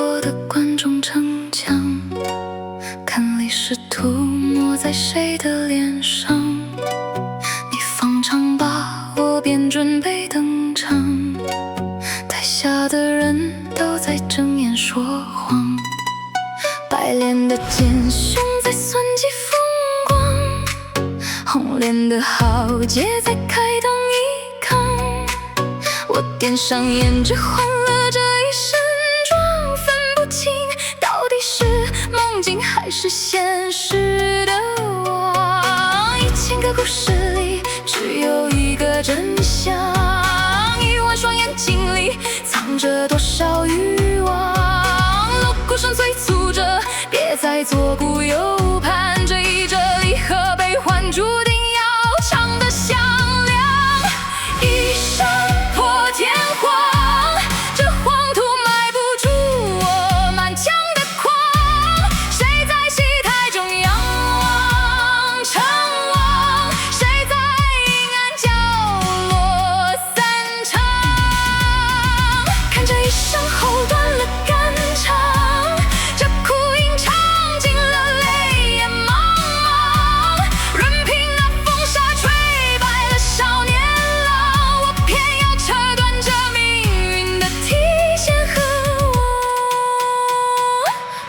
破的观众逞强，看历史涂抹在谁的脸上。你放长吧，我便准备登场。台下的人都在睁眼说谎，白脸的奸雄在算计风光，红脸的豪杰在开灯一炕。我点上胭脂，换了这一身妆，分不清到底是梦境还是现实的我。1000个故事里只有一个真相，1万双眼睛里藏着多少欲望。锣鼓声催促着，别再左顾右盼，追着离合悲欢，注定要唱得响亮。一声破天荒，这黄土埋不住我满腔的狂。谁在戏台中仰望成王？谁在阴暗角落散场？看着一生后断了肝肠，这哭音唱尽了泪眼茫茫。任凭那风沙吹败了少年郎，我偏要扯断这命运的提线和网。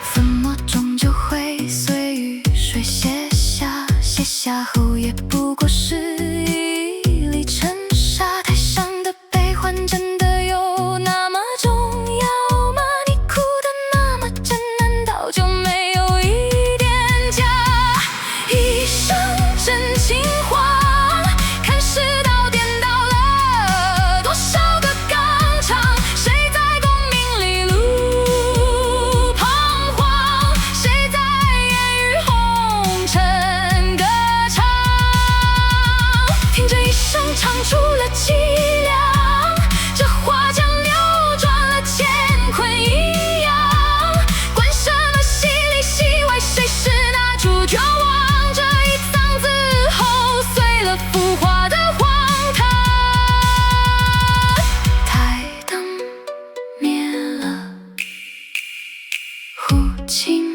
粉墨终究会随雨水卸下，卸下后也不过是一粒尘沙。台上的悲欢真的有那么重要吗？你哭得那么真，难道就没有一点假？一生真情话，看世道颠倒了多少个纲常。谁在功名利禄彷徨？谁在烟雨红尘歌唱？凭着一生唱出了凄凉，这话将扭转了乾坤阴阳。管什么戏里戏外，谁是那主角？望着一苍字后碎了浮华的荒唐。台灯灭了，忽清